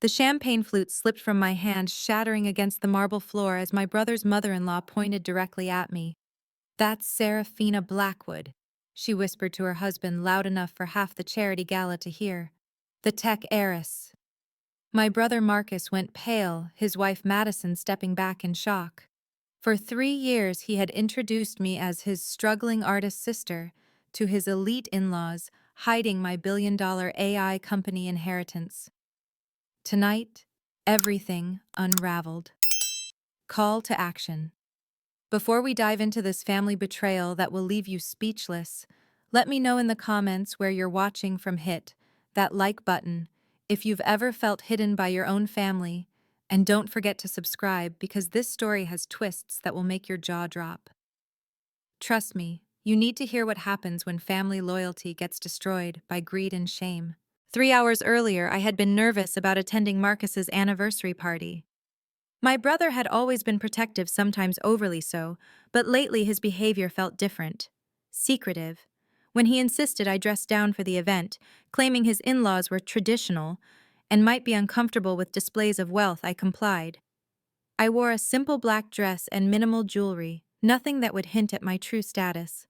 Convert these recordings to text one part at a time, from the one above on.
The champagne flute slipped from my hand, shattering against the marble floor as my brother's mother-in-law pointed directly at me. "That's Seraphina Blackwood," she whispered to her husband loud enough for half the charity gala to hear. "The tech heiress." My brother Marcus went pale, his wife Madison stepping back in shock. For 3 years he had introduced me as his struggling artist sister to his elite in-laws, hiding my billion-dollar AI company inheritance. Tonight, everything unraveled. Call to action. Before we dive into this family betrayal that will leave you speechless, let me know in the comments where you're watching from. Hit that like button if you've ever felt hidden by your own family, and don't forget to subscribe because this story has twists that will make your jaw drop. Trust me, you need to hear what happens when family loyalty gets destroyed by greed and shame. 3 hours earlier, I had been nervous about attending Marcus's anniversary party. My brother had always been protective, sometimes overly so, but lately his behavior felt different. Secretive. When he insisted I dress down for the event, claiming his in-laws were traditional and might be uncomfortable with displays of wealth, I complied. I wore a simple black dress and minimal jewelry, nothing that would hint at my true status.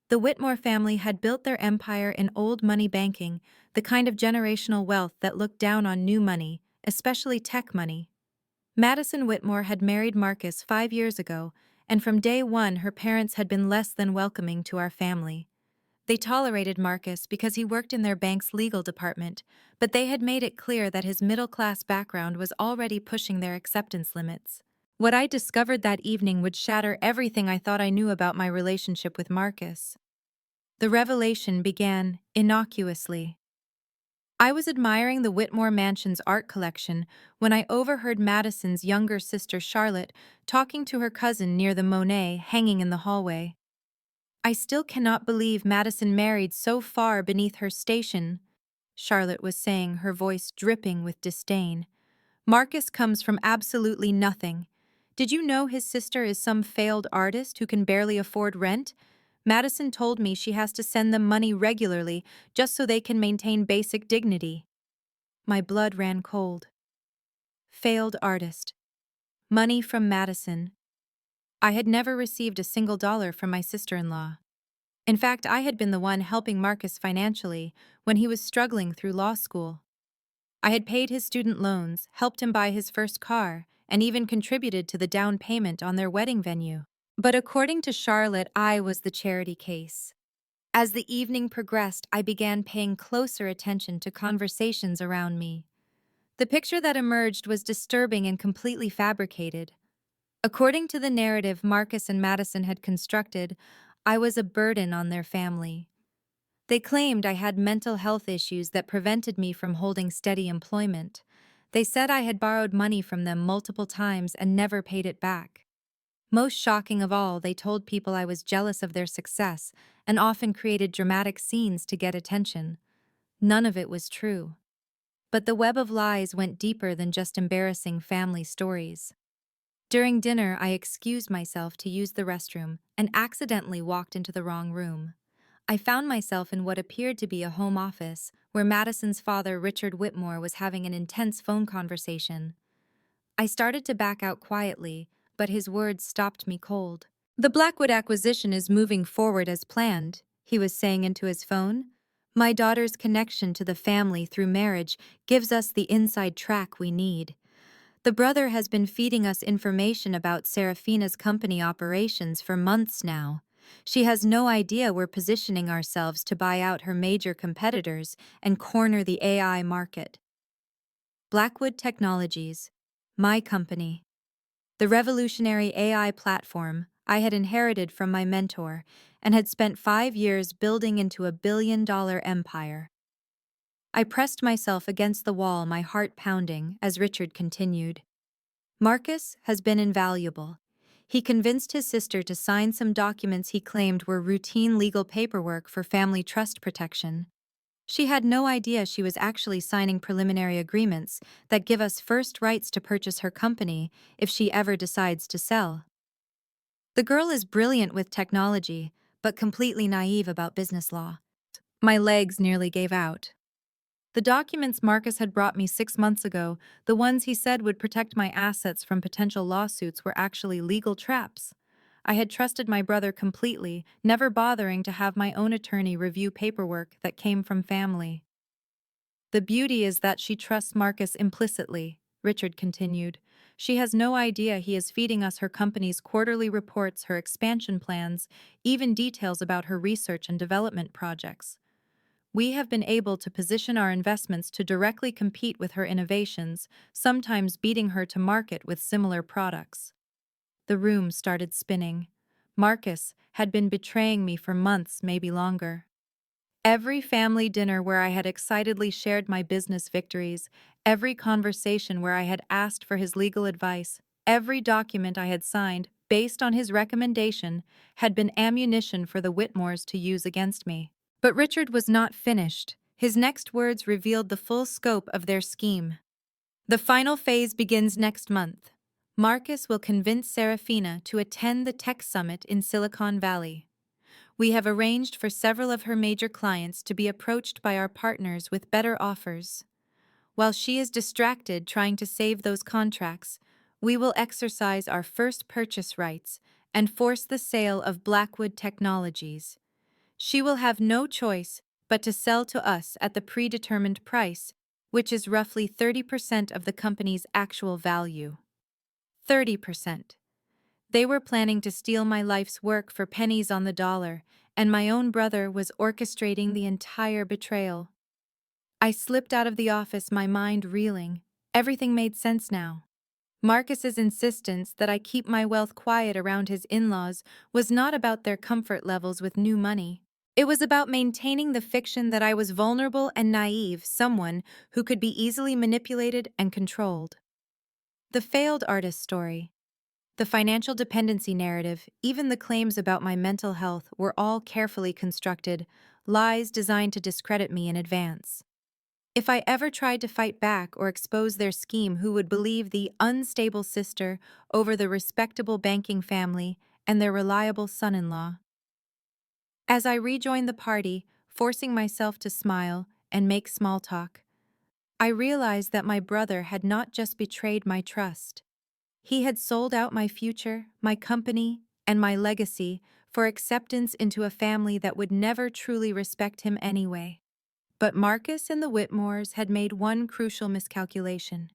The Whitmore family had built their empire in old money banking, the kind of generational wealth that looked down on new money, especially tech money. Madison Whitmore had married Marcus 5 years ago, and from day one her parents had been less than welcoming to our family. They tolerated Marcus because he worked in their bank's legal department, but they had made it clear that his middle-class background was already pushing their acceptance limits. What I discovered that evening would shatter everything I thought I knew about my relationship with Marcus. The revelation began innocuously. I was admiring the Whitmore Mansion's art collection when I overheard Madison's younger sister Charlotte talking to her cousin near the Monet hanging in the hallway. "I still cannot believe Madison married so far beneath her station," Charlotte was saying, her voice dripping with disdain. "Marcus comes from absolutely nothing. Did you know his sister is some failed artist who can barely afford rent? Madison told me she has to send them money regularly just so they can maintain basic dignity." My blood ran cold. Failed artist. Money from Madison. I had never received a single dollar from my sister-in-law. In fact, I had been the one helping Marcus financially when he was struggling through law school. I had paid his student loans, helped him buy his first car, and even contributed to the down payment on their wedding venue. But according to Charlotte, I was the charity case. As the evening progressed, I began paying closer attention to conversations around me. The picture that emerged was disturbing and completely fabricated. According to the narrative Marcus and Madison had constructed, I was a burden on their family. They claimed I had mental health issues that prevented me from holding steady employment. They said I had borrowed money from them multiple times and never paid it back. Most shocking of all, they told people I was jealous of their success and often created dramatic scenes to get attention. None of it was true. But the web of lies went deeper than just embarrassing family stories. During dinner, I excused myself to use the restroom and accidentally walked into the wrong room. I found myself in what appeared to be a home office, where Madison's father, Richard Whitmore, was having an intense phone conversation. I started to back out quietly, but his words stopped me cold. "The Blackwood acquisition is moving forward as planned," he was saying into his phone. "My daughter's connection to the family through marriage gives us the inside track we need. The brother has been feeding us information about Seraphina's company operations for months now. She has no idea we're positioning ourselves to buy out her major competitors and corner the AI market." Blackwood Technologies, my company. The revolutionary AI platform I had inherited from my mentor and had spent 5 years building into a billion-dollar empire. I pressed myself against the wall, my heart pounding, as Richard continued. "Marcus has been invaluable. He convinced his sister to sign some documents he claimed were routine legal paperwork for family trust protection. She had no idea she was actually signing preliminary agreements that give us first rights to purchase her company if she ever decides to sell. The girl is brilliant with technology, but completely naive about business law." My legs nearly gave out. The documents Marcus had brought me 6 months ago, the ones he said would protect my assets from potential lawsuits, were actually legal traps. I had trusted my brother completely, never bothering to have my own attorney review paperwork that came from family. The beauty is that she trusts Marcus implicitly, Richard continued. She has no idea he is feeding us her company's quarterly reports, her expansion plans, even details about her research and development projects. We have been able to position our investments to directly compete with her innovations, sometimes beating her to market with similar products. The room started spinning. Marcus had been betraying me for months, maybe longer. Every family dinner where I had excitedly shared my business victories, every conversation where I had asked for his legal advice, every document I had signed, based on his recommendation, had been ammunition for the Whitmores to use against me. But Richard was not finished. His next words revealed the full scope of their scheme. The final phase begins next month. Marcus will convince Seraphina to attend the tech summit in Silicon Valley. We have arranged for several of her major clients to be approached by our partners with better offers. While she is distracted trying to save those contracts, we will exercise our first purchase rights and force the sale of Blackwood Technologies. She will have no choice but to sell to us at the predetermined price, which is roughly 30% of the company's actual value. 30%. They were planning to steal my life's work for pennies on the dollar, and my own brother was orchestrating the entire betrayal. I slipped out of the office, my mind reeling. Everything made sense now. Marcus's insistence that I keep my wealth quiet around his in-laws was not about their comfort levels with new money. It was about maintaining the fiction that I was vulnerable and naive, someone who could be easily manipulated and controlled. The failed artist story, the financial dependency narrative, even the claims about my mental health were all carefully constructed, lies designed to discredit me in advance. If I ever tried to fight back or expose their scheme, who would believe the unstable sister over the respectable banking family and their reliable son-in-law? As I rejoined the party, forcing myself to smile and make small talk, I realized that my brother had not just betrayed my trust. He had sold out my future, my company, and my legacy for acceptance into a family that would never truly respect him anyway. But Marcus and the Whitmores had made one crucial miscalculation.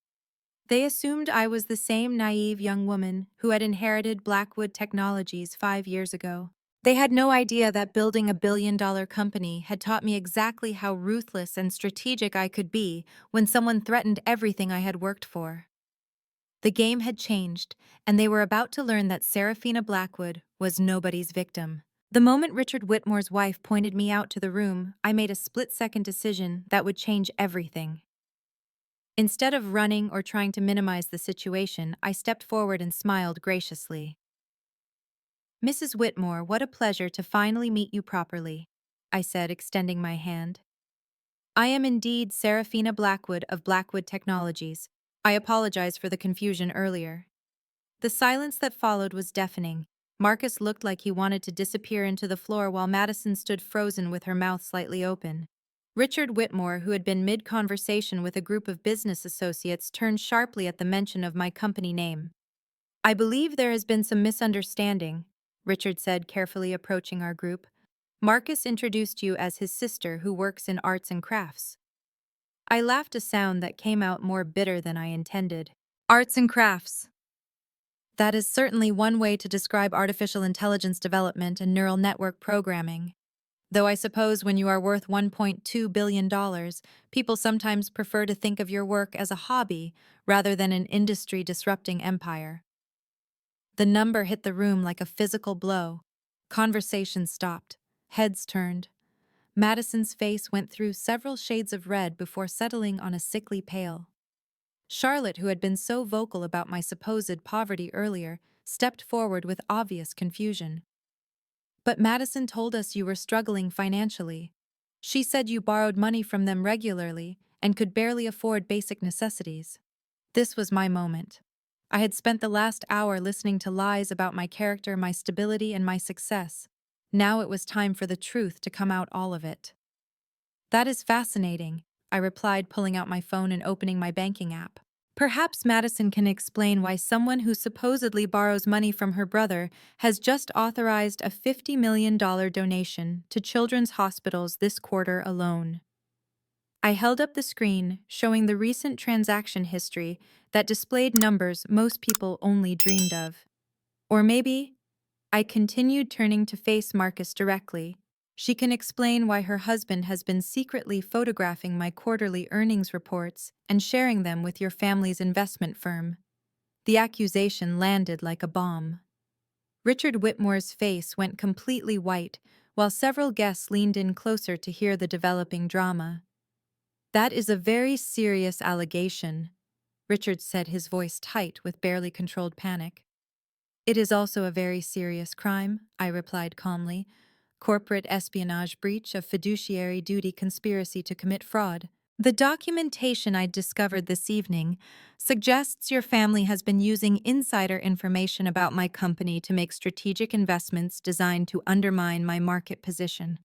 They assumed I was the same naive young woman who had inherited Blackwood Technologies 5 years ago. They had no idea that building a billion-dollar company had taught me exactly how ruthless and strategic I could be when someone threatened everything I had worked for. The game had changed, and they were about to learn that Seraphina Blackwood was nobody's victim. The moment Richard Whitmore's wife pointed me out to the room, I made a split-second decision that would change everything. Instead of running or trying to minimize the situation, I stepped forward and smiled graciously. "Mrs. Whitmore, what a pleasure to finally meet you properly," I said, extending my hand. "I am indeed Seraphina Blackwood of Blackwood Technologies. I apologize for the confusion earlier." The silence that followed was deafening. Marcus looked like he wanted to disappear into the floor while Madison stood frozen with her mouth slightly open. Richard Whitmore, who had been mid-conversation with a group of business associates, turned sharply at the mention of my company name. "I believe there has been some misunderstanding," Richard said, carefully approaching our group. "Marcus introduced you as his sister who works in arts and crafts." I laughed, a sound that came out more bitter than I intended. Arts and crafts. That is certainly one way to describe artificial intelligence development and neural network programming. Though I suppose when you are worth $1.2 billion, people sometimes prefer to think of your work as a hobby rather than an industry-disrupting empire. The number hit the room like a physical blow. Conversation stopped. Heads turned. Madison's face went through several shades of red before settling on a sickly pale. Charlotte, who had been so vocal about my supposed poverty earlier, stepped forward with obvious confusion. "But Madison told us you were struggling financially. She said you borrowed money from them regularly and could barely afford basic necessities." This was my moment. I had spent the last hour listening to lies about my character, my stability, and my success. Now it was time for the truth to come out, all of it. "That is fascinating," I replied, pulling out my phone and opening my banking app. Perhaps Madison can explain why someone who supposedly borrows money from her brother has just authorized a $50 million donation to children's hospitals this quarter alone. I held up the screen, showing the recent transaction history that displayed numbers most people only dreamed of. Or maybe, I continued, turning to face Marcus directly. She can explain why her husband has been secretly photographing my quarterly earnings reports and sharing them with your family's investment firm. The accusation landed like a bomb. Richard Whitmore's face went completely white, while several guests leaned in closer to hear the developing drama. "That is a very serious allegation," Richard said, his voice tight with barely controlled panic. "It is also a very serious crime," I replied calmly. "Corporate espionage, breach of fiduciary duty, conspiracy to commit fraud. The documentation I discovered this evening suggests your family has been using insider information about my company to make strategic investments designed to undermine my market position."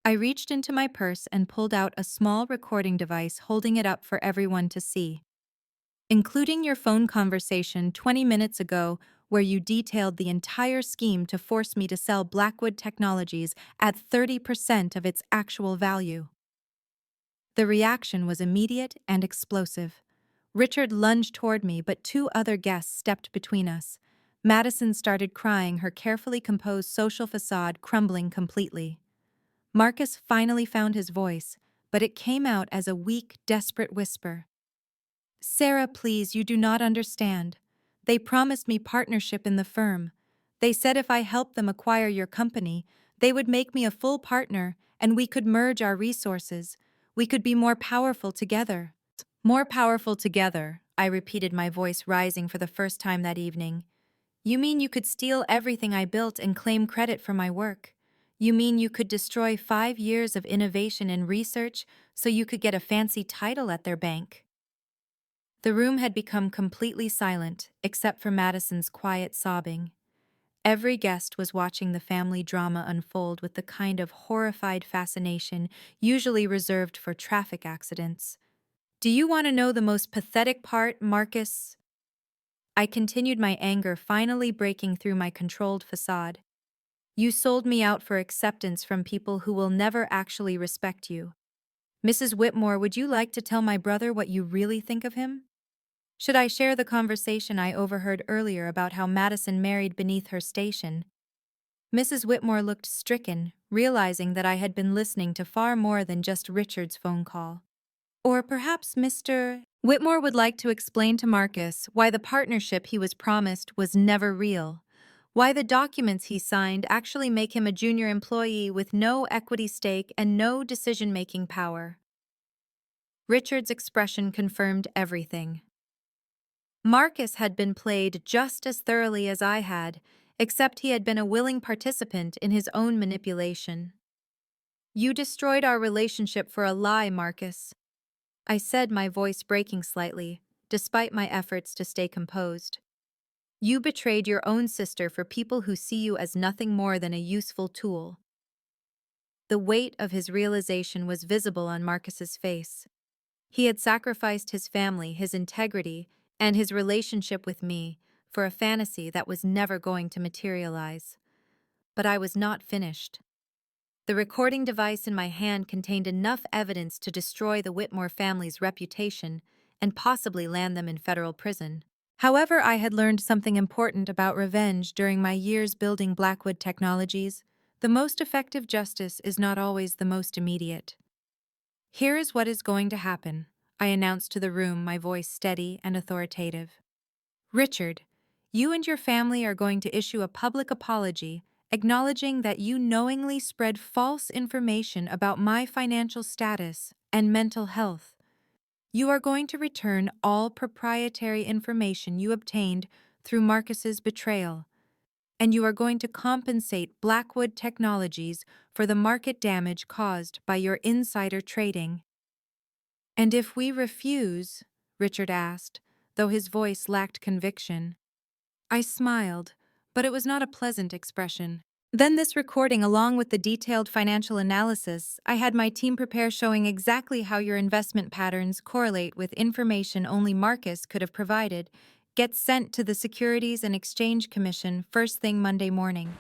I reached into my purse and pulled out a small recording device, holding it up for everyone to see. "Including your phone conversation 20 minutes ago, where you detailed the entire scheme to force me to sell Blackwood Technologies at 30% of its actual value." The reaction was immediate and explosive. Richard lunged toward me, but two other guests stepped between us. Madison started crying, her carefully composed social facade crumbling completely. Marcus finally found his voice, but it came out as a weak, desperate whisper. "Sarah, please, you do not understand. They promised me partnership in the firm. They said if I helped them acquire your company, they would make me a full partner and we could merge our resources. We could be more powerful together." "More powerful together," I repeated, my voice rising for the first time that evening. "You mean you could steal everything I built and claim credit for my work? You mean you could destroy 5 years of innovation and research so you could get a fancy title at their bank?" The room had become completely silent, except for Madison's quiet sobbing. Every guest was watching the family drama unfold with the kind of horrified fascination usually reserved for traffic accidents. "Do you want to know the most pathetic part, Marcus?" I continued, my anger finally breaking through my controlled facade. "You sold me out for acceptance from people who will never actually respect you. Mrs. Whitmore, would you like to tell my brother what you really think of him? Should I share the conversation I overheard earlier about how Madison married beneath her station?" Mrs. Whitmore looked stricken, realizing that I had been listening to far more than just Richard's phone call. "Or perhaps Mr. Whitmore would like to explain to Marcus why the partnership he was promised was never real, why the documents he signed actually make him a junior employee with no equity stake and no decision-making power." Richard's expression confirmed everything. Marcus had been played just as thoroughly as I had, except he had been a willing participant in his own manipulation. "You destroyed our relationship for a lie, Marcus," I said, my voice breaking slightly, despite my efforts to stay composed. "You betrayed your own sister for people who see you as nothing more than a useful tool." The weight of his realization was visible on Marcus's face. He had sacrificed his family, his integrity, and his relationship with me for a fantasy that was never going to materialize. But I was not finished. The recording device in my hand contained enough evidence to destroy the Whitmore family's reputation and possibly land them in federal prison. However, I had learned something important about revenge during my years building Blackwood Technologies. The most effective justice is not always the most immediate. "Here is what is going to happen," I announced to the room, my voice steady and authoritative. "Richard, you and your family are going to issue a public apology acknowledging that you knowingly spread false information about my financial status and mental health. You are going to return all proprietary information you obtained through Marcus's betrayal, and you are going to compensate Blackwood Technologies for the market damage caused by your insider trading." "And if we refuse?" Richard asked, though his voice lacked conviction. I smiled, but it was not a pleasant expression. Then this recording, along with the detailed financial analysis, I had my team prepare showing exactly how your investment patterns correlate with information only Marcus could have provided, gets sent to the Securities and Exchange Commission first thing Monday morning.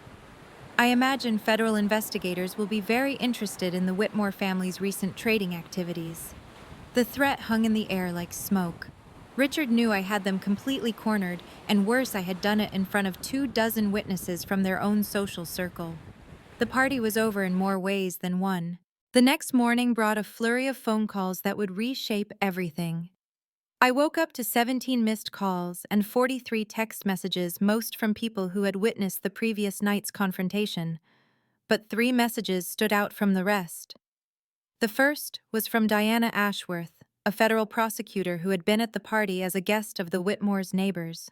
I imagine federal investigators will be very interested in the Whitmore family's recent trading activities. The threat hung in the air like smoke. Richard knew I had them completely cornered, and worse, I had done it in front of 24 witnesses from their own social circle. The party was over in more ways than one. The next morning brought a flurry of phone calls that would reshape everything. I woke up to 17 missed calls and 43 text messages, most from people who had witnessed the previous night's confrontation. But 3 messages stood out from the rest. The first was from Diana Ashworth, a federal prosecutor who had been at the party as a guest of the Whitmore's neighbors.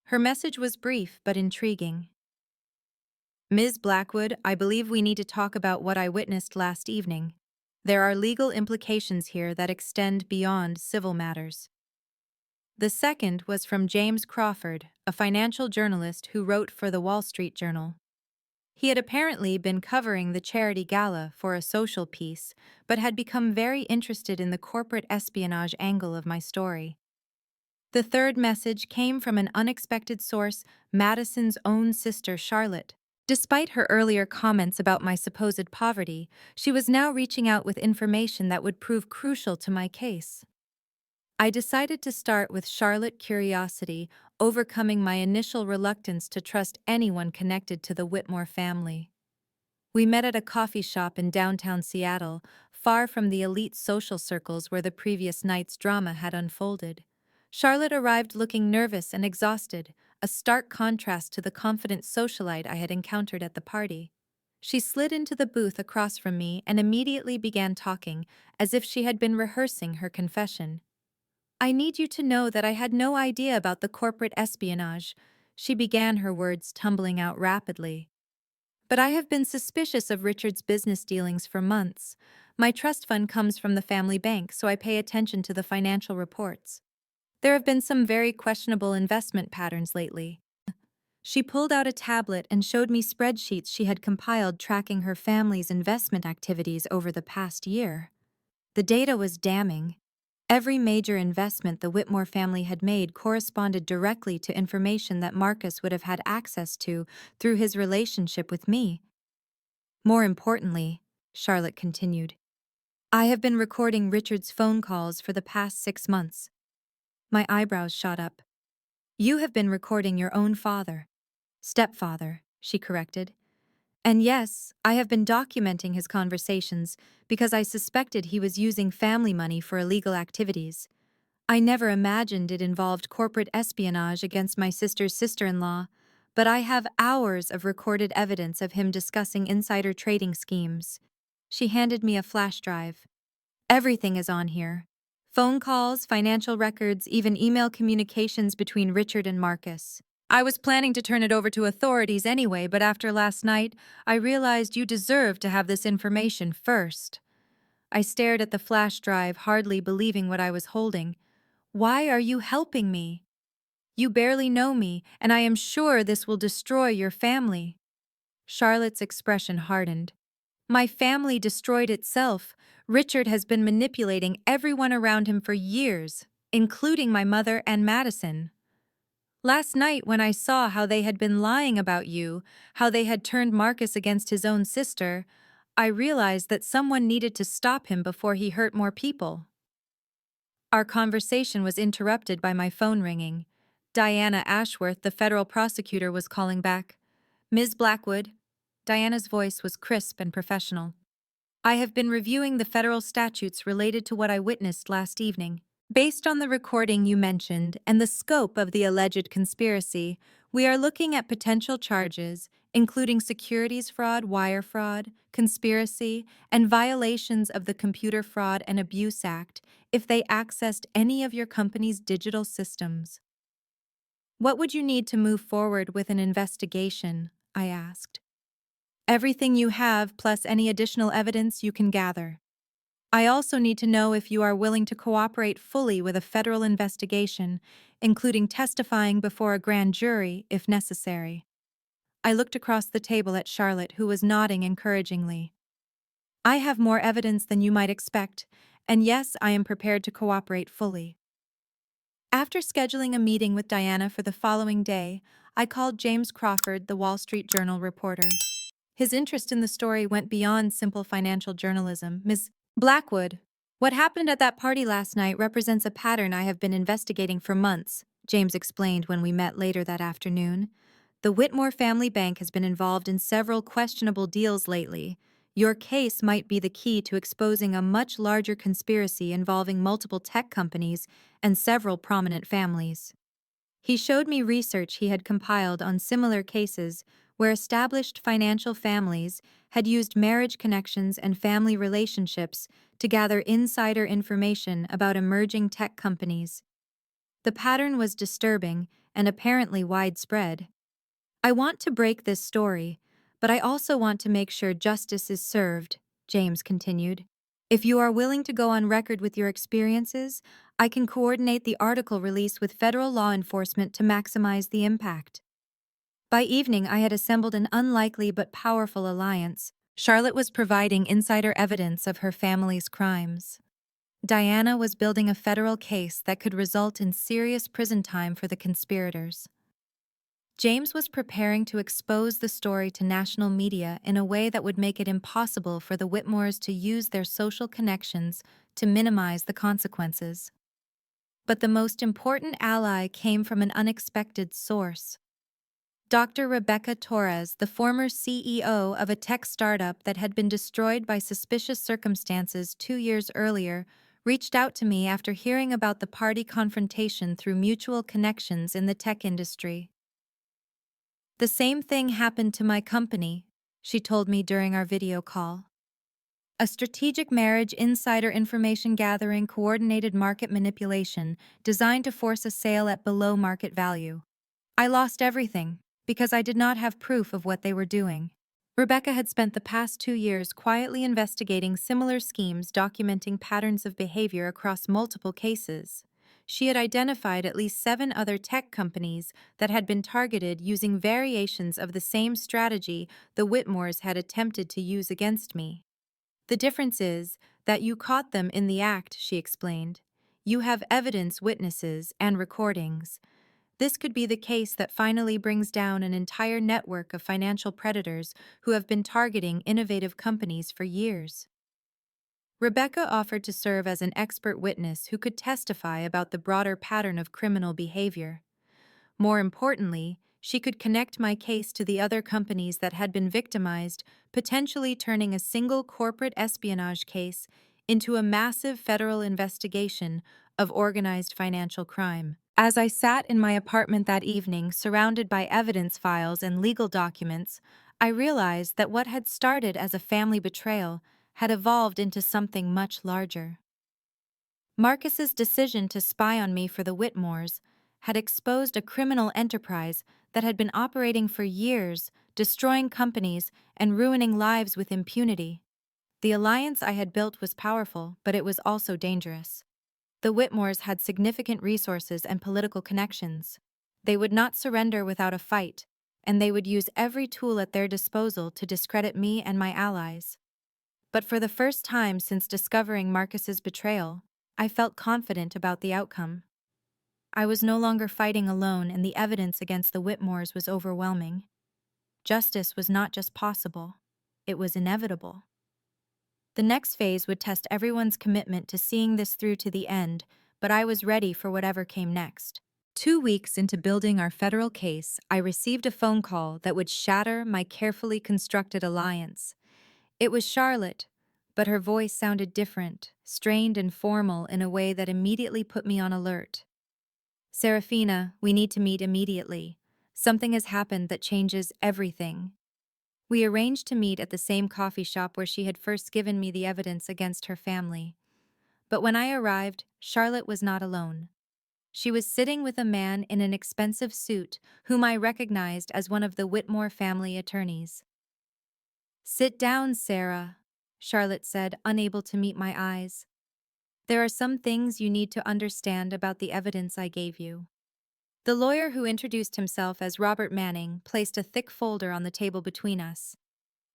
Her message was brief but intriguing. Ms. Blackwood, I believe we need to talk about what I witnessed last evening. There are legal implications here that extend beyond civil matters. The second was from James Crawford, a financial journalist who wrote for the Wall Street Journal. He had apparently been covering the charity gala for a social piece, but had become very interested in the corporate espionage angle of my story. The third message came from an unexpected source, Madison's own sister, Charlotte. Despite her earlier comments about my supposed poverty, she was now reaching out with information that would prove crucial to my case. I decided to start with Charlotte curiosity, overcoming my initial reluctance to trust anyone connected to the Whitmore family. We met at a coffee shop in downtown Seattle, far from the elite social circles where the previous night's drama had unfolded. Charlotte arrived looking nervous and exhausted, a stark contrast to the confident socialite I had encountered at the party. She slid into the booth across from me and immediately began talking, as if she had been rehearsing her confession. I need you to know that I had no idea about the corporate espionage. She began, her words tumbling out rapidly. But I have been suspicious of Richard's business dealings for months. My trust fund comes from the family bank, so I pay attention to the financial reports. There have been some very questionable investment patterns lately. She pulled out a tablet and showed me spreadsheets she had compiled tracking her family's investment activities over the past year. The data was damning. Every major investment the Whitmore family had made corresponded directly to information that Marcus would have had access to through his relationship with me. More importantly, Charlotte continued, I have been recording Richard's phone calls for the past 6 months. My eyebrows shot up. You have been recording your own father. Stepfather, she corrected. And yes, I have been documenting his conversations because I suspected he was using family money for illegal activities. I never imagined it involved corporate espionage against my sister's sister-in-law, but I have hours of recorded evidence of him discussing insider trading schemes. She handed me a flash drive. Everything is on here. Phone calls, financial records, even email communications between Richard and Marcus. I was planning to turn it over to authorities anyway, but after last night, I realized you deserved to have this information first. I stared at the flash drive, hardly believing what I was holding. Why are you helping me? You barely know me, and I am sure this will destroy your family. Charlotte's expression hardened. My family destroyed itself. Richard has been manipulating everyone around him for years, including my mother and Madison. Last night, when I saw how they had been lying about you, how they had turned Marcus against his own sister, I realized that someone needed to stop him before he hurt more people. Our conversation was interrupted by my phone ringing. Diana Ashworth, the federal prosecutor, was calling back. Ms. Blackwood. Diana's voice was crisp and professional. I have been reviewing the federal statutes related to what I witnessed last evening. Based on the recording you mentioned and the scope of the alleged conspiracy, we are looking at potential charges, including securities fraud, wire fraud, conspiracy, and violations of the Computer Fraud and Abuse Act if they accessed any of your company's digital systems. What would you need to move forward with an investigation? I asked. Everything you have, plus any additional evidence you can gather. I also need to know if you are willing to cooperate fully with a federal investigation, including testifying before a grand jury if necessary. I looked across the table at Charlotte, who was nodding encouragingly. I have more evidence than you might expect, and yes, I am prepared to cooperate fully. After scheduling a meeting with Diana for the following day, I called James Crawford, the Wall Street Journal reporter. His interest in the story went beyond simple financial journalism. Ms. Blackwood, what happened at that party last night represents a pattern I have been investigating for months, James explained when we met later that afternoon. The Whitmore family bank has been involved in several questionable deals lately. Your case might be the key to exposing a much larger conspiracy involving multiple tech companies and several prominent families. He showed me research he had compiled on similar cases where established financial families had used marriage connections and family relationships to gather insider information about emerging tech companies. The pattern was disturbing and apparently widespread. I want to break this story, but I also want to make sure justice is served, James continued. If you are willing to go on record with your experiences, I can coordinate the article release with federal law enforcement to maximize the impact. By evening, I had assembled an unlikely but powerful alliance. Charlotte was providing insider evidence of her family's crimes. Diana was building a federal case that could result in serious prison time for the conspirators. James was preparing to expose the story to national media in a way that would make it impossible for the Whitmores to use their social connections to minimize the consequences. But the most important ally came from an unexpected source. Dr. Rebecca Torres, the former CEO of a tech startup that had been destroyed by suspicious circumstances 2 years earlier, reached out to me after hearing about the party confrontation through mutual connections in the tech industry. The same thing happened to my company, she told me during our video call. A strategic marriage insider information gathering coordinated market manipulation designed to force a sale at below market value. I lost everything because I did not have proof of what they were doing. Rebecca had spent the past 2 years quietly investigating similar schemes, documenting patterns of behavior across multiple cases. She had identified at least 7 other tech companies that had been targeted using variations of the same strategy the Whitmores had attempted to use against me. The difference is that you caught them in the act, she explained. You have evidence, witnesses, and recordings. This could be the case that finally brings down an entire network of financial predators who have been targeting innovative companies for years. Rebecca offered to serve as an expert witness who could testify about the broader pattern of criminal behavior. More importantly, she could connect my case to the other companies that had been victimized, potentially turning a single corporate espionage case into a massive federal investigation of organized financial crime. As I sat in my apartment that evening, surrounded by evidence files and legal documents, I realized that what had started as a family betrayal had evolved into something much larger. Marcus's decision to spy on me for the Whitmores had exposed a criminal enterprise that had been operating for years, destroying companies and ruining lives with impunity. The alliance I had built was powerful, but it was also dangerous. The Whitmores had significant resources and political connections. They would not surrender without a fight, and they would use every tool at their disposal to discredit me and my allies. But for the first time since discovering Marcus's betrayal, I felt confident about the outcome. I was no longer fighting alone, and the evidence against the Whitmores was overwhelming. Justice was not just possible, it was inevitable. The next phase would test everyone's commitment to seeing this through to the end, but I was ready for whatever came next. 2 weeks into building our federal case, I received a phone call that would shatter my carefully constructed alliance. It was Charlotte, but her voice sounded different, strained and formal in a way that immediately put me on alert. Seraphina, we need to meet immediately. Something has happened that changes everything. We arranged to meet at the same coffee shop where she had first given me the evidence against her family. But when I arrived, Charlotte was not alone. She was sitting with a man in an expensive suit whom I recognized as one of the Whitmore family attorneys. "Sit down, Sarah," Charlotte said, unable to meet my eyes. "There are some things you need to understand about the evidence I gave you." The lawyer who introduced himself as Robert Manning placed a thick folder on the table between us.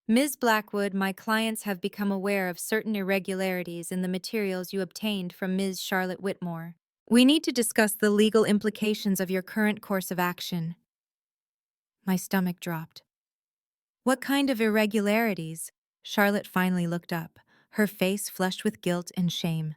Ms. Blackwood, my clients have become aware of certain irregularities in the materials you obtained from Ms. Charlotte Whitmore. We need to discuss the legal implications of your current course of action. My stomach dropped. What kind of irregularities? Charlotte finally looked up, her face flushed with guilt and shame.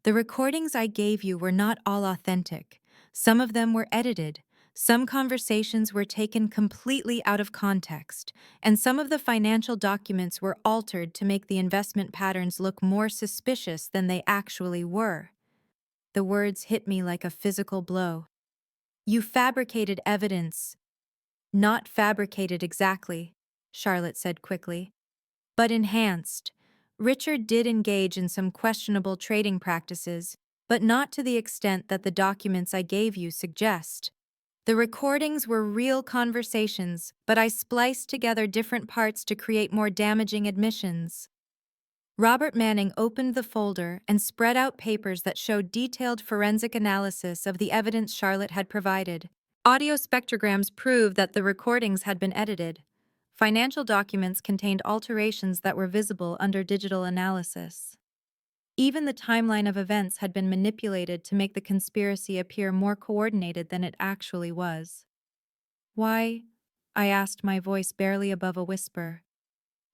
The recordings I gave you were not all authentic. Some of them were edited. Some conversations were taken completely out of context, and some of the financial documents were altered to make the investment patterns look more suspicious than they actually were. The words hit me like a physical blow. You fabricated evidence. Not fabricated exactly, Charlotte said quickly, but enhanced. Richard did engage in some questionable trading practices, but not to the extent that the documents I gave you suggest. The recordings were real conversations, but I spliced together different parts to create more damaging admissions. Robert Manning opened the folder and spread out papers that showed detailed forensic analysis of the evidence Charlotte had provided. Audio spectrograms proved that the recordings had been edited. Financial documents contained alterations that were visible under digital analysis. Even the timeline of events had been manipulated to make the conspiracy appear more coordinated than it actually was. Why? I asked, my voice barely above a whisper.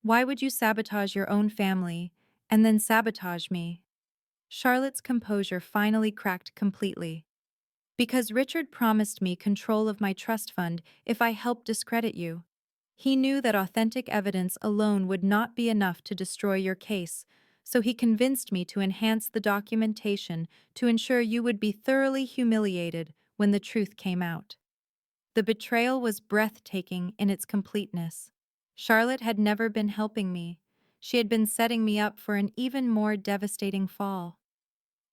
Why would you sabotage your own family and then sabotage me? Charlotte's composure finally cracked completely. Because Richard promised me control of my trust fund if I helped discredit you. He knew that authentic evidence alone would not be enough to destroy your case, so he convinced me to enhance the documentation to ensure you would be thoroughly humiliated when the truth came out. The betrayal was breathtaking in its completeness. Charlotte had never been helping me. She had been setting me up for an even more devastating fall.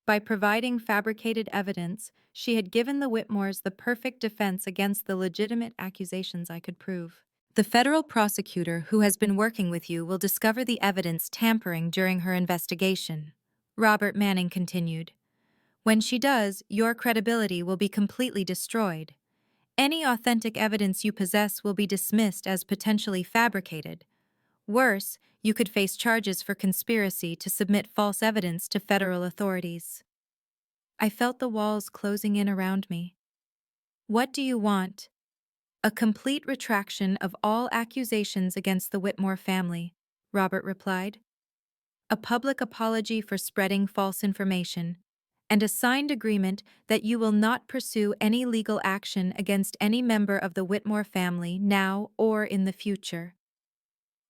By providing fabricated evidence, she had given the Whitmores the perfect defense against the legitimate accusations I could prove. The federal prosecutor who has been working with you will discover the evidence tampering during her investigation, Robert Manning continued. When she does, your credibility will be completely destroyed. Any authentic evidence you possess will be dismissed as potentially fabricated. Worse, you could face charges for conspiracy to submit false evidence to federal authorities. I felt the walls closing in around me. What do you want? A complete retraction of all accusations against the Whitmore family, Robert replied. A public apology for spreading false information, and a signed agreement that you will not pursue any legal action against any member of the Whitmore family now or in the future.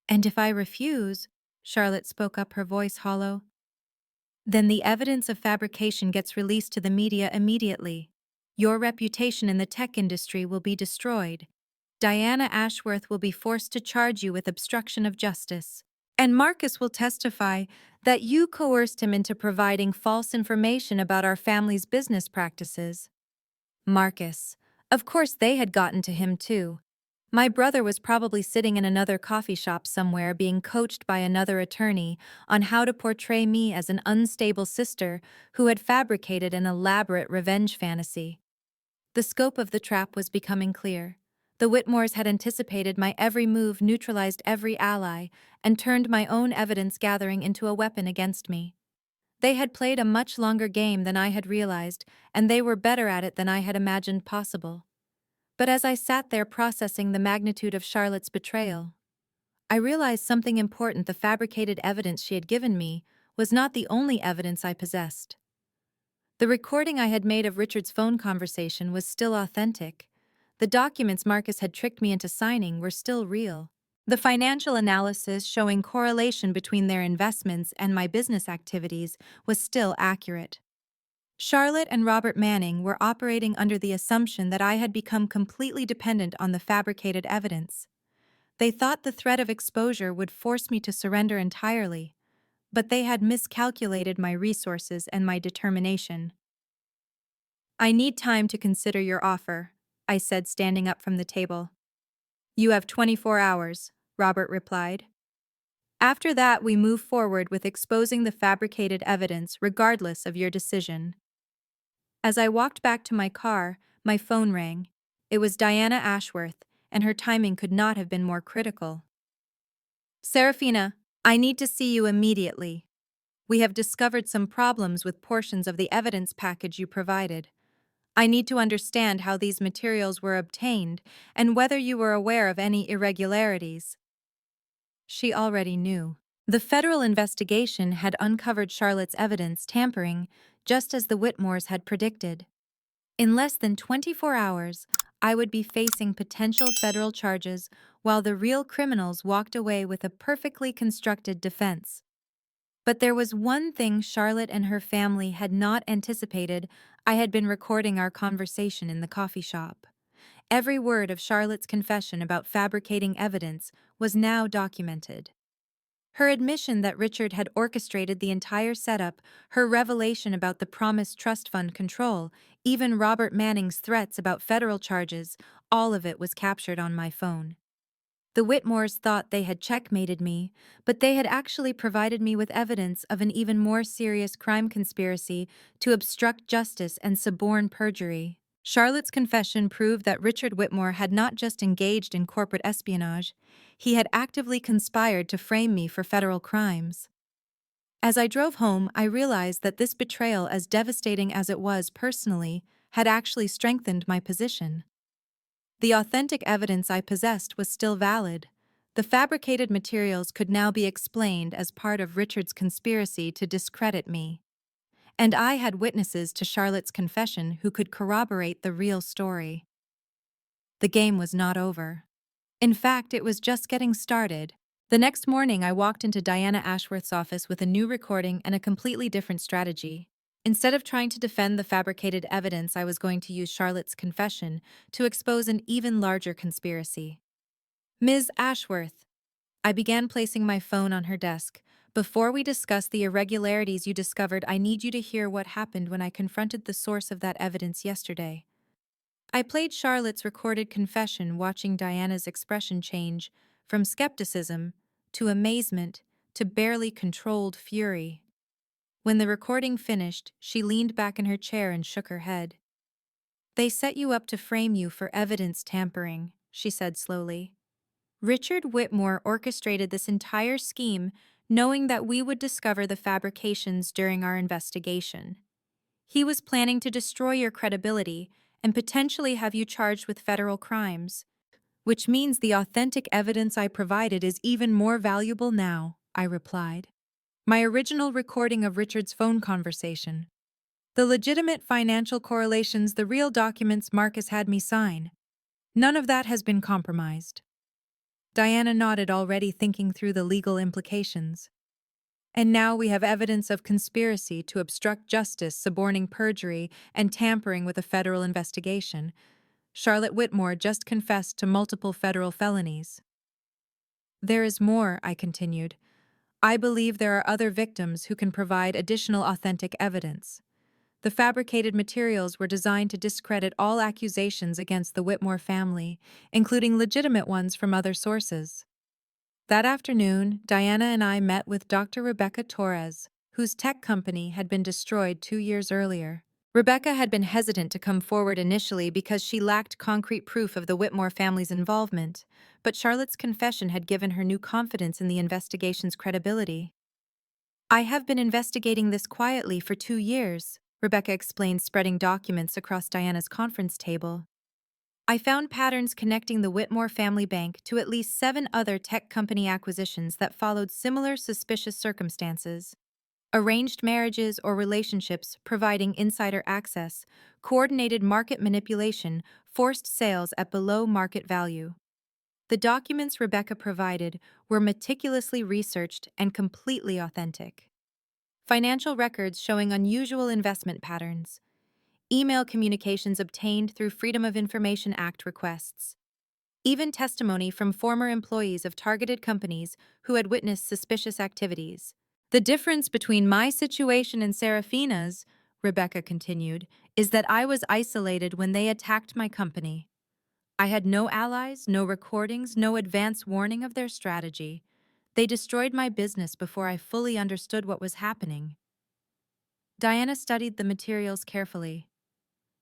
And if I refuse, Charlotte spoke up, her voice hollow, then the evidence of fabrication gets released to the media immediately. Your reputation in the tech industry will be destroyed. Diana Ashworth will be forced to charge you with obstruction of justice. And Marcus will testify that you coerced him into providing false information about our family's business practices. Marcus. Of course they had gotten to him too. My brother was probably sitting in another coffee shop somewhere being coached by another attorney on how to portray me as an unstable sister who had fabricated an elaborate revenge fantasy. The scope of the trap was becoming clear. The Whitmores had anticipated my every move, neutralized every ally, and turned my own evidence gathering into a weapon against me. They had played a much longer game than I had realized, and they were better at it than I had imagined possible. But as I sat there processing the magnitude of Charlotte's betrayal, I realized something important. The fabricated evidence she had given me was not the only evidence I possessed. The recording I had made of Richard's phone conversation was still authentic. The documents Marcus had tricked me into signing were still real. The financial analysis showing correlation between their investments and my business activities was still accurate. Charlotte and Robert Manning were operating under the assumption that I had become completely dependent on the fabricated evidence. They thought the threat of exposure would force me to surrender entirely, but they had miscalculated my resources and my determination. I need time to consider your offer, I said, standing up from the table. You have 24 hours, Robert replied. After that, we move forward with exposing the fabricated evidence regardless of your decision. As I walked back to my car, My phone rang. It was Diana Ashworth, and her timing could not have been more critical. Seraphina, I need to see you immediately. We have discovered some problems with portions of the evidence package you provided. I need to understand how these materials were obtained and whether you were aware of any irregularities. She already knew. The federal investigation had uncovered Charlotte's evidence tampering, just as the Whitmores had predicted. In less than 24 hours, I would be facing potential federal charges while the real criminals walked away with a perfectly constructed defense. But there was one thing Charlotte and her family had not anticipated. I had been recording our conversation in the coffee shop. Every word of Charlotte's confession about fabricating evidence was now documented. Her admission that Richard had orchestrated the entire setup, her revelation about the promised trust fund control, even Robert Manning's threats about federal charges, all of it was captured on my phone. The Whitmores thought they had checkmated me, but they had actually provided me with evidence of an even more serious crime conspiracy to obstruct justice and suborn perjury. Charlotte's confession proved that Richard Whitmore had not just engaged in corporate espionage, he had actively conspired to frame me for federal crimes. As I drove home, I realized that this betrayal, as devastating as it was personally, had actually strengthened my position. The authentic evidence I possessed was still valid. The fabricated materials could now be explained as part of Richard's conspiracy to discredit me. And I had witnesses to Charlotte's confession who could corroborate the real story. The game was not over. In fact, it was just getting started. The next morning, I walked into Diana Ashworth's office with a new recording and a completely different strategy. Instead of trying to defend the fabricated evidence, I was going to use Charlotte's confession to expose an even larger conspiracy. Ms. Ashworth, I began placing my phone on her desk. Before we discuss the irregularities you discovered, I need you to hear what happened when I confronted the source of that evidence yesterday. I played Charlotte's recorded confession, watching Diana's expression change from skepticism to amazement to barely controlled fury. When the recording finished, she leaned back in her chair and shook her head. They set you up to frame you for evidence tampering, she said slowly. Richard Whitmore orchestrated this entire scheme, knowing that we would discover the fabrications during our investigation. He was planning to destroy your credibility and potentially have you charged with federal crimes, which means the authentic evidence I provided is even more valuable now, I replied. My original recording of Richard's phone conversation. The legitimate financial correlations, the real documents Marcus had me sign. None of that has been compromised. Diana nodded, already thinking through the legal implications. And now we have evidence of conspiracy to obstruct justice, suborning perjury, and tampering with a federal investigation. Charlotte Whitmore just confessed to multiple federal felonies. There is more, I continued. I believe there are other victims who can provide additional authentic evidence. The fabricated materials were designed to discredit all accusations against the Whitmore family, including legitimate ones from other sources. That afternoon, Diana and I met with Dr. Rebecca Torres, whose tech company had been destroyed 2 years earlier. Rebecca had been hesitant to come forward initially because she lacked concrete proof of the Whitmore family's involvement, but Charlotte's confession had given her new confidence in the investigation's credibility. I have been investigating this quietly for 2 years, Rebecca explained, spreading documents across Diana's conference table. I found patterns connecting the Whitmore family bank to at least 7 other tech company acquisitions that followed similar suspicious circumstances. Arranged marriages or relationships providing insider access, coordinated market manipulation, forced sales at below market value. The documents Rebecca provided were meticulously researched and completely authentic. Financial records showing unusual investment patterns. Email communications obtained through Freedom of Information Act requests. Even testimony from former employees of targeted companies who had witnessed suspicious activities. The difference between my situation and Seraphina's, Rebecca continued, is that I was isolated when they attacked my company. I had no allies, no recordings, no advance warning of their strategy. They destroyed my business before I fully understood what was happening. Diana studied the materials carefully.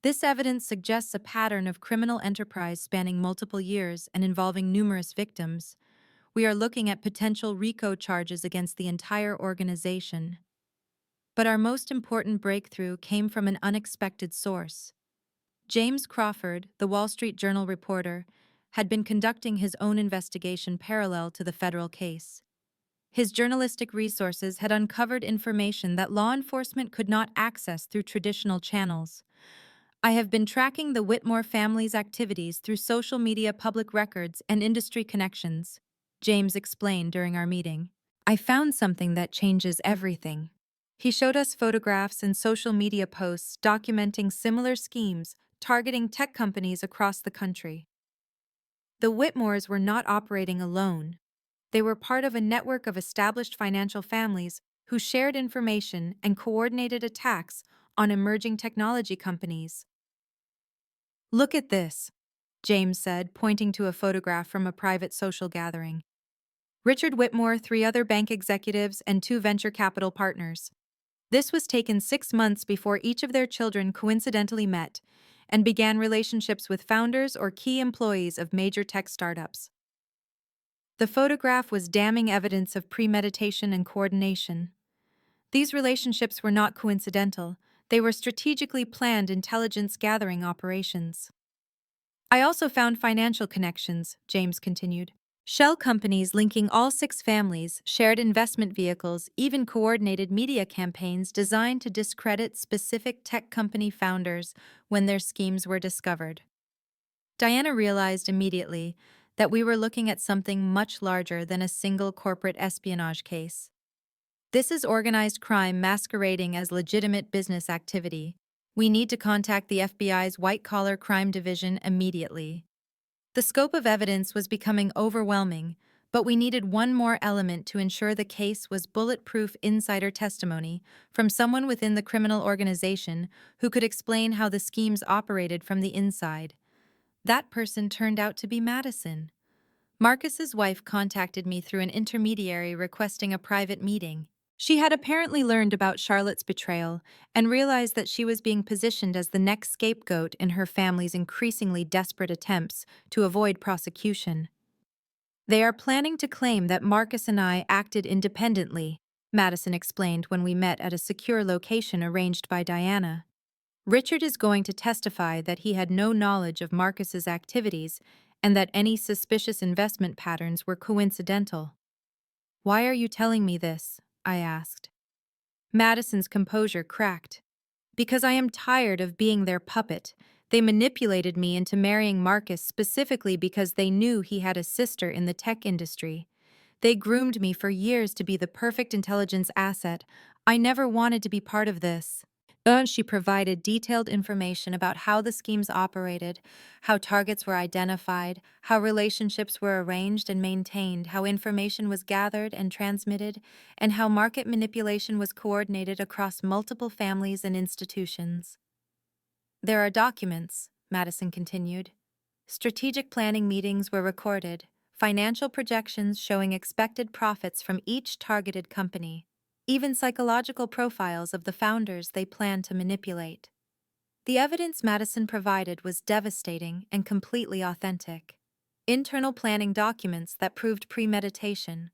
This evidence suggests a pattern of criminal enterprise spanning multiple years and involving numerous victims. We are looking at potential RICO charges against the entire organization. But our most important breakthrough came from an unexpected source. James Crawford, the Wall Street Journal reporter, had been conducting his own investigation parallel to the federal case. His journalistic resources had uncovered information that law enforcement could not access through traditional channels. I have been tracking the Whitmore family's activities through social media, public records, and industry connections, James explained during our meeting. I found something that changes everything. He showed us photographs and social media posts documenting similar schemes targeting tech companies across the country. The Whitmores were not operating alone. They were part of a network of established financial families who shared information and coordinated attacks on emerging technology companies. Look at this, James said, pointing to a photograph from a private social gathering. Richard Whitmore, 3 other bank executives, and 2 venture capital partners. This was taken 6 months before each of their children coincidentally met and began relationships with founders or key employees of major tech startups. The photograph was damning evidence of premeditation and coordination. These relationships were not coincidental, they were strategically planned intelligence gathering operations. I also found financial connections, James continued. Shell companies linking all 6 families, shared investment vehicles, even coordinated media campaigns designed to discredit specific tech company founders when their schemes were discovered. Diana realized immediately that we were looking at something much larger than a single corporate espionage case. This is organized crime masquerading as legitimate business activity. We need to contact the FBI's white-collar crime division immediately. The scope of evidence was becoming overwhelming, but we needed one more element to ensure the case was bulletproof: insider testimony from someone within the criminal organization who could explain how the schemes operated from the inside. That person turned out to be Madison. Marcus's wife contacted me through an intermediary requesting a private meeting. She had apparently learned about Charlotte's betrayal and realized that she was being positioned as the next scapegoat in her family's increasingly desperate attempts to avoid prosecution. They are planning to claim that Marcus and I acted independently, Madison explained when we met at a secure location arranged by Diana. Richard is going to testify that he had no knowledge of Marcus's activities and that any suspicious investment patterns were coincidental. Why are you telling me this? I asked. Madison's composure cracked. Because I am tired of being their puppet. They manipulated me into marrying Marcus specifically because they knew he had a sister in the tech industry. They groomed me for years to be the perfect intelligence asset. I never wanted to be part of this. She provided detailed information about how the schemes operated, how targets were identified, how relationships were arranged and maintained, how information was gathered and transmitted, and how market manipulation was coordinated across multiple families and institutions. There are documents, Madison continued. Strategic planning meetings were recorded, financial projections showing expected profits from each targeted company, even psychological profiles of the founders they planned to manipulate. The evidence Madison provided was devastating and completely authentic. Internal planning documents that proved premeditation,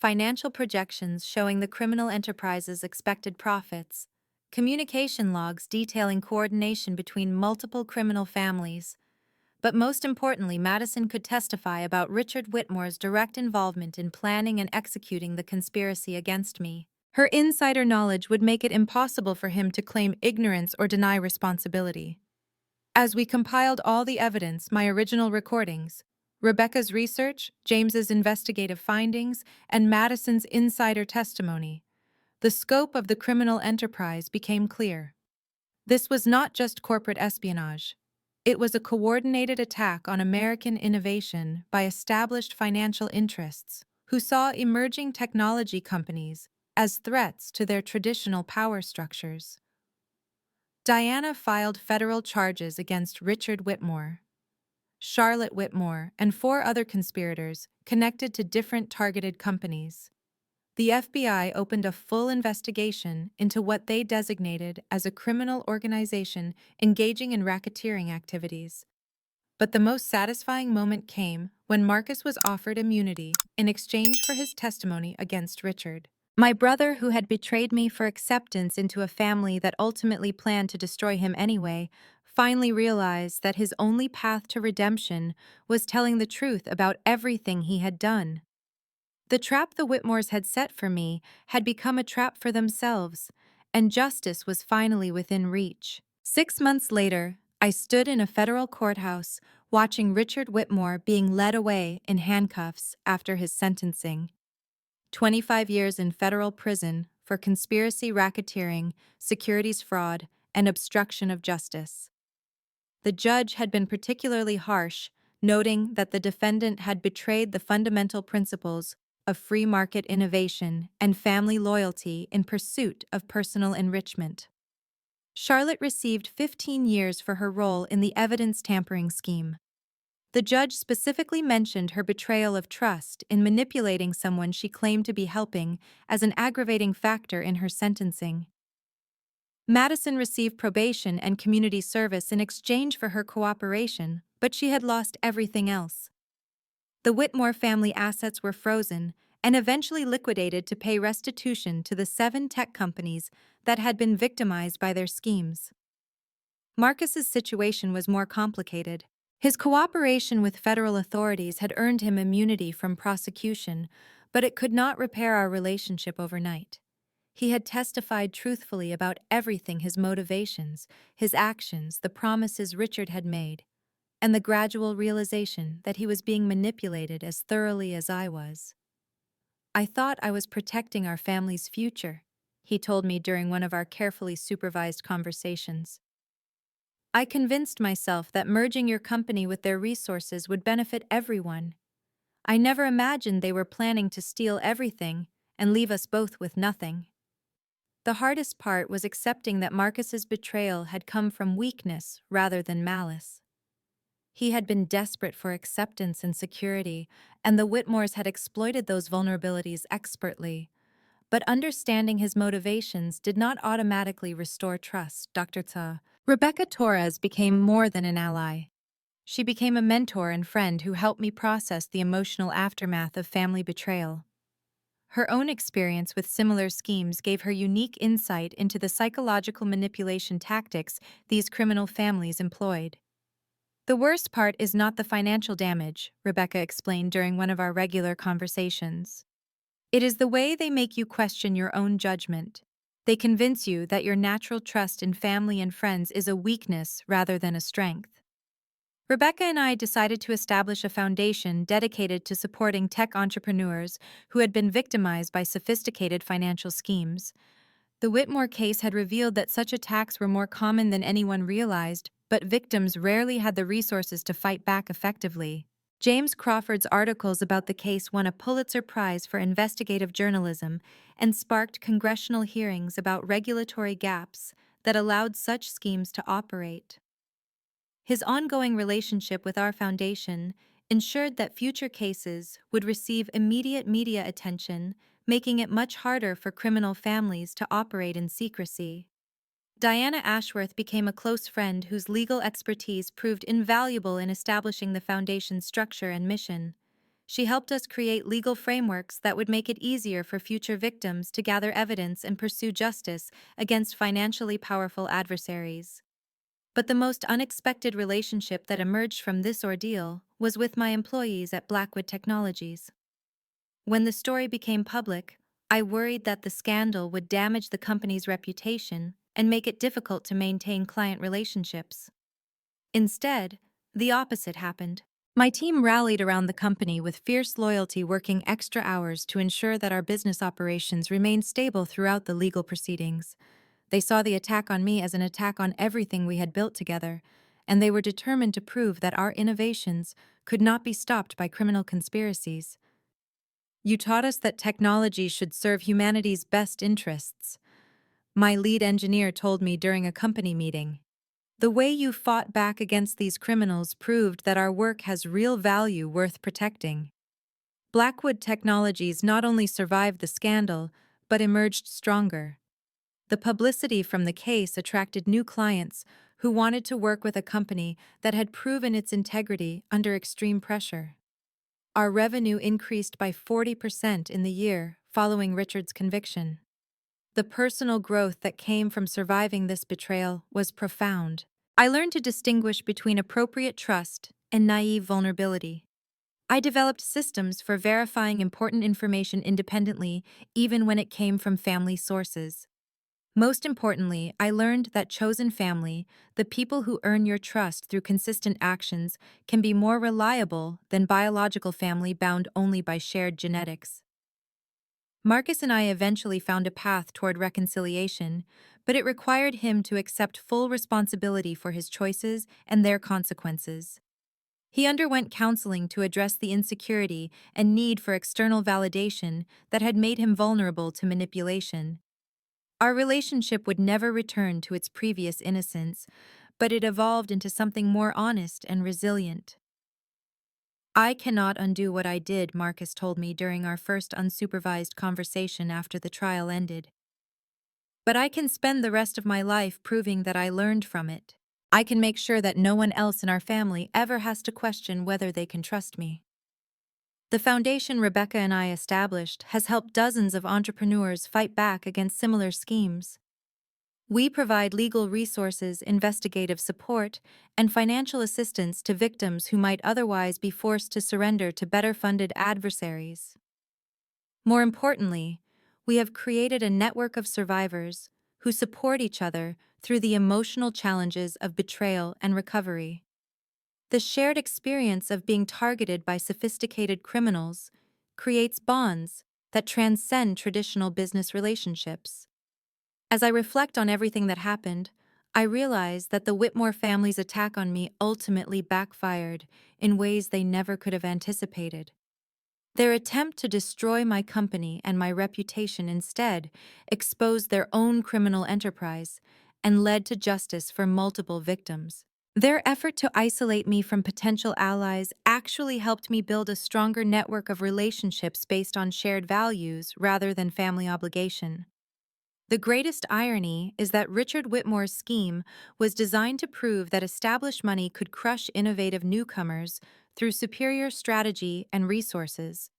financial projections showing the criminal enterprise's expected profits, communication logs detailing coordination between multiple criminal families. But most importantly, Madison could testify about Richard Whitmore's direct involvement in planning and executing the conspiracy against me. Her insider knowledge would make it impossible for him to claim ignorance or deny responsibility. As we compiled all the evidence, my original recordings, Rebecca's research, James's investigative findings, and Madison's insider testimony, the scope of the criminal enterprise became clear. This was not just corporate espionage. It was a coordinated attack on American innovation by established financial interests who saw emerging technology companies as threats to their traditional power structures. Diana filed federal charges against Richard Whitmore, Charlotte Whitmore, and 4 other conspirators connected to different targeted companies. The FBI opened a full investigation into what they designated as a criminal organization engaging in racketeering activities. But the most satisfying moment came when Marcus was offered immunity in exchange for his testimony against Richard. My brother, who had betrayed me for acceptance into a family that ultimately planned to destroy him anyway, finally realized that his only path to redemption was telling the truth about everything he had done. The trap the Whitmores had set for me had become a trap for themselves, and justice was finally within reach. 6 months later, I stood in a federal courthouse watching Richard Whitmore being led away in handcuffs after his sentencing. 25 years in federal prison for conspiracy racketeering, securities fraud, and obstruction of justice. The judge had been particularly harsh, noting that the defendant had betrayed the fundamental principles of free market innovation and family loyalty in pursuit of personal enrichment. Charlotte received 15 years for her role in the evidence tampering scheme. The judge specifically mentioned her betrayal of trust in manipulating someone she claimed to be helping as an aggravating factor in her sentencing. Madison received probation and community service in exchange for her cooperation, but she had lost everything else. The Whitmore family assets were frozen and eventually liquidated to pay restitution to the 7 tech companies that had been victimized by their schemes. Marcus's situation was more complicated. His cooperation with federal authorities had earned him immunity from prosecution, but it could not repair our relationship overnight. He had testified truthfully about everything: his motivations, his actions, the promises Richard had made, and the gradual realization that he was being manipulated as thoroughly as I was. "I thought I was protecting our family's future," he told me during one of our carefully supervised conversations. "I convinced myself that merging your company with their resources would benefit everyone. I never imagined they were planning to steal everything and leave us both with nothing." The hardest part was accepting that Marcus's betrayal had come from weakness rather than malice. He had been desperate for acceptance and security, and the Whitmores had exploited those vulnerabilities expertly. But understanding his motivations did not automatically restore trust, Dr. Ta. Rebecca Torres became more than an ally. She became a mentor and friend who helped me process the emotional aftermath of family betrayal. Her own experience with similar schemes gave her unique insight into the psychological manipulation tactics these criminal families employed. "The worst part is not the financial damage," Rebecca explained during one of our regular conversations. "It is the way they make you question your own judgment. They convince you that your natural trust in family and friends is a weakness rather than a strength." Rebecca and I decided to establish a foundation dedicated to supporting tech entrepreneurs who had been victimized by sophisticated financial schemes. The Whitmore case had revealed that such attacks were more common than anyone realized, but victims rarely had the resources to fight back effectively. James Crawford's articles about the case won a Pulitzer Prize for investigative journalism and sparked congressional hearings about regulatory gaps that allowed such schemes to operate. His ongoing relationship with our foundation ensured that future cases would receive immediate media attention, making it much harder for criminal families to operate in secrecy. Diana Ashworth became a close friend whose legal expertise proved invaluable in establishing the foundation's structure and mission. She helped us create legal frameworks that would make it easier for future victims to gather evidence and pursue justice against financially powerful adversaries. But the most unexpected relationship that emerged from this ordeal was with my employees at Blackwood Technologies. When the story became public, I worried that the scandal would damage the company's reputation and make it difficult to maintain client relationships. Instead, the opposite happened. My team rallied around the company with fierce loyalty, working extra hours to ensure that our business operations remained stable throughout the legal proceedings. They saw the attack on me as an attack on everything we had built together, and they were determined to prove that our innovations could not be stopped by criminal conspiracies. "You taught us that technology should serve humanity's best interests," my lead engineer told me during a company meeting. "The way you fought back against these criminals proved that our work has real value worth protecting." Blackwood Technologies not only survived the scandal, but emerged stronger. The publicity from the case attracted new clients who wanted to work with a company that had proven its integrity under extreme pressure. Our revenue increased by 40% in the year following Richard's conviction. The personal growth that came from surviving this betrayal was profound. I learned to distinguish between appropriate trust and naive vulnerability. I developed systems for verifying important information independently, even when it came from family sources. Most importantly, I learned that chosen family, the people who earn your trust through consistent actions, can be more reliable than biological family bound only by shared genetics. Marcus and I eventually found a path toward reconciliation, but it required him to accept full responsibility for his choices and their consequences. He underwent counseling to address the insecurity and need for external validation that had made him vulnerable to manipulation. Our relationship would never return to its previous innocence, but it evolved into something more honest and resilient. I cannot undo what I did, Marcus told me during our first unsupervised conversation after the trial ended. But I can spend the rest of my life proving that I learned from it. I can make sure that no one else in our family ever has to question whether they can trust me. The foundation Rebecca and I established has helped dozens of entrepreneurs fight back against similar schemes. We provide legal resources, investigative support, and financial assistance to victims who might otherwise be forced to surrender to better-funded adversaries. More importantly, we have created a network of survivors who support each other through the emotional challenges of betrayal and recovery. The shared experience of being targeted by sophisticated criminals creates bonds that transcend traditional business relationships. As I reflect on everything that happened, I realize that the Whitmore family's attack on me ultimately backfired in ways they never could have anticipated. Their attempt to destroy my company and my reputation instead exposed their own criminal enterprise and led to justice for multiple victims. Their effort to isolate me from potential allies actually helped me build a stronger network of relationships based on shared values rather than family obligation. The greatest irony is that Richard Whitmore's scheme was designed to prove that established money could crush innovative newcomers through superior strategy and resources.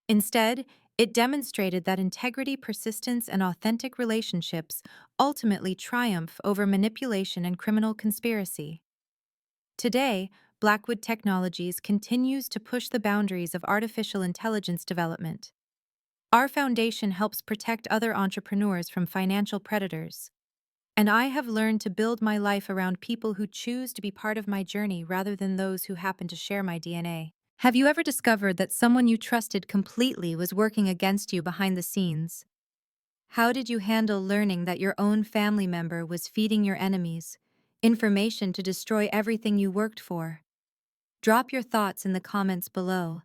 Instead, it demonstrated that integrity, persistence, and authentic relationships ultimately triumph over manipulation and criminal conspiracy. Today, Blackwood Technologies continues to push the boundaries of artificial intelligence development. Our foundation helps protect other entrepreneurs from financial predators. And I have learned to build my life around people who choose to be part of my journey rather than those who happen to share my DNA. Have you ever discovered that someone you trusted completely was working against you behind the scenes? How did you handle learning that your own family member was feeding your enemies information to destroy everything you worked for? Drop your thoughts in the comments below.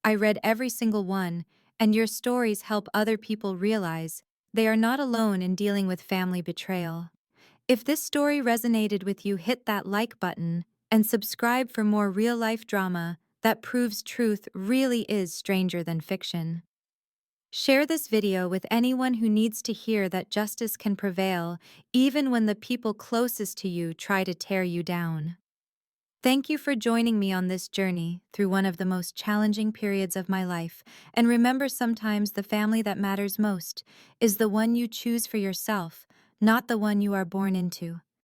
I read every single one, and your stories help other people realize they are not alone in dealing with family betrayal. If this story resonated with you, hit that like button and subscribe for more real-life drama that proves truth really is stranger than fiction. Share this video with anyone who needs to hear that justice can prevail even when the people closest to you try to tear you down. Thank you for joining me on this journey through one of the most challenging periods of my life, and remember, sometimes the family that matters most is the one you choose for yourself, not the one you are born into.